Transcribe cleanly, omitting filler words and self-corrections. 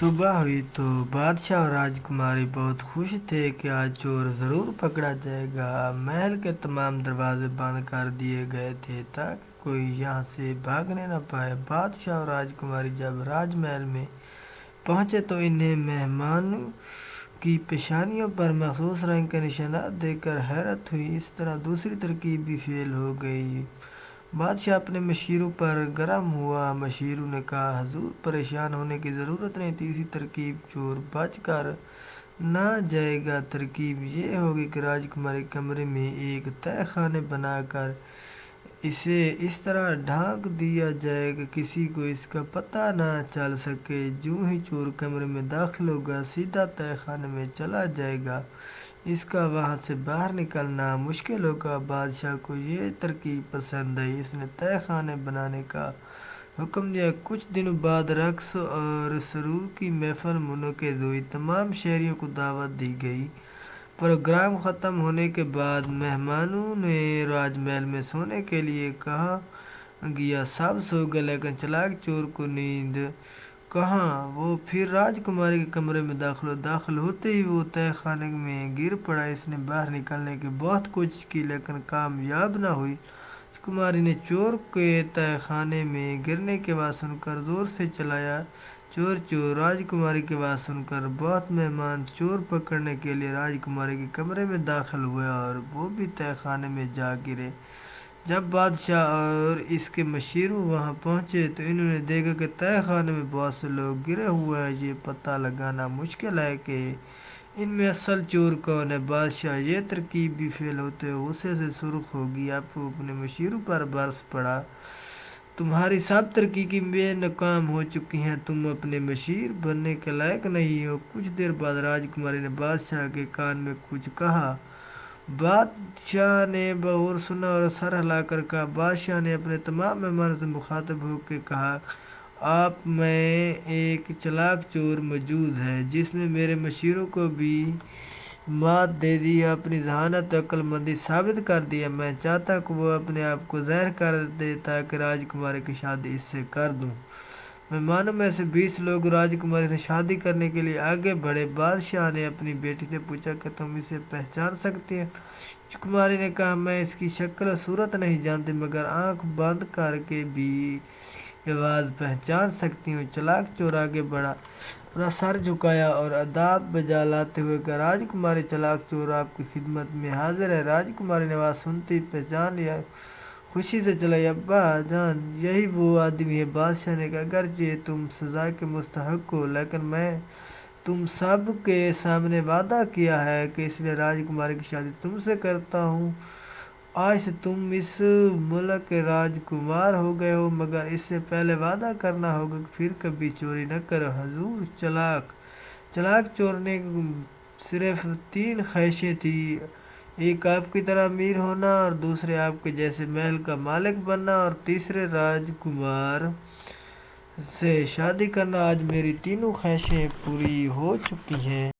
صبح ہوئی تو بادشاہ اور راجکماری بہت خوش تھے کہ آج چور ضرور پکڑا جائے گا۔ محل کے تمام دروازے بند کر دیے گئے تھے تاکہ کوئی یہاں سے بھاگنے نہ پائے۔ بادشاہ اور راجکماری جب راج محل میں پہنچے تو انہیں مہمانوں کی پیشانیوں پر مخصوص رنگ کے نشانات دیکھ کر حیرت ہوئی۔ اس طرح دوسری ترکیب بھی فیل ہو گئی۔ بادشاہ اپنے مشیروں پر گرم ہوا۔ مشیروں نے کہا، حضور پریشان ہونے کی ضرورت نہیں، تیسری ترکیب چور بچ کر نہ جائے گا۔ ترکیب یہ ہوگی کہ راجکماری کمرے میں ایک تہہ خانہ بنا کر اسے اس طرح ڈھانک دیا جائے کہ کسی کو اس کا پتہ نہ چل سکے۔ جوں ہی چور کمرے میں داخل ہوگا سیدھا تہہ خانے میں چلا جائے گا، اس کا وہاں سے باہر نکلنا مشکل ہوگا۔ بادشاہ کو یہ ترکیب پسند آئی، اس نے تہہ خانے بنانے کا حکم دیا۔ کچھ دنوں بعد رقص اور سرور کی محفل منعقد ہوئی، تمام شہریوں کو دعوت دی گئی۔ پروگرام ختم ہونے کے بعد مہمانوں نے راج محل میں سونے کے لیے کہا گیا۔ سب سو گئے لیکن چالاک چور کو نیند کہاں، وہ پھر راجکماری کے کمرے میں داخل ہوتے ہی وہ تہہ خانے میں گر پڑا۔ اس نے باہر نکلنے کی بہت کوشش کی لیکن کامیاب نہ ہوئی۔ راجکماری نے چور کے تہہ خانے میں گرنے کی آواز سن کر زور سے چلایا، چور چور! راجکماری کی آواز سن کر بہت مہمان چور پکڑنے کے لیے راجکماری کے کمرے میں داخل ہوئے اور وہ بھی تہہ خانے میں جا گرے۔ جب بادشاہ اور اس کے مشیروں وہاں پہنچے تو انہوں نے دیکھا کہ تہہ خانے میں بہت سے لوگ گرے ہوئے ہیں۔ یہ پتہ لگانا مشکل ہے کہ ان میں اصل چور کون ہے۔ بادشاہ یہ ترکیب بھی فیل ہوتے ہوئے غصے سے سرخ ہو گیا۔ اب وہ اپنے مشیروں پر برس پڑا، تمہاری سب ترکیبیں ناکام ہو چکی ہیں، تم اپنے مشیر بننے کے لائق نہیں ہو۔ کچھ دیر بعد راجکماری نے بادشاہ کے کان میں کچھ کہا۔ بادشاہ نے بغور سنا اور سر ہلا کر کہا۔ بادشاہ نے اپنے تمام مہمانوں سے مخاطب ہو کے کہا، آپ میں ایک چالاک چور موجود ہے جس نے میرے مشیروں کو بھی مات دے دی، اپنی ذہانت و عقل مندی ثابت کر دی ہے۔ میں چاہتا ہوں کہ وہ اپنے آپ کو ظاہر کر دے تاکہ راجکماری کی شادی اس سے کر دوں۔ مہمانوں میں سے 20 لوگ راجکماری سے شادی کرنے کے لیے آگے بڑھے۔ بادشاہ نے اپنی بیٹی سے پوچھا کہ تم اسے پہچان سکتی ہو؟ راجکماری نے کہا، میں اس کی شکل و صورت نہیں جانتی مگر آنکھ بند کر کے بھی آواز پہچان سکتی ہوں۔ چالاک چور آگے بڑھا، اپنا سر جھکایا اور آداب بجا لاتے ہوئے کہا، راجکماری چالاک چور آپ کی خدمت میں حاضر ہے۔ راجکماری نے آواز سنتے ہی پہچان لیا، خوشی سے چلائی، ابا جان یہی وہ آدمی ہے۔ بادشاہ نے کہا، اگرچہ تم سزا کے مستحق ہو لیکن میں تم سب کے سامنے وعدہ کیا ہے کہ اس لیے راجکماری کی شادی تم سے کرتا ہوں۔ آج سے تم اس ملک کے راجکمار ہو گئے ہو مگر اس سے پہلے وعدہ کرنا ہوگا کہ پھر کبھی چوری نہ کرو۔ حضور چالاک چور نے صرف 3 خواہشیں تھیں، ایک آپ کی طرح امیر ہونا اور دوسرے آپ کے جیسے محل کا مالک بننا اور تیسرے راجکمار سے شادی کرنا۔ آج میری تینوں خواہشیں پوری ہو چکی ہیں۔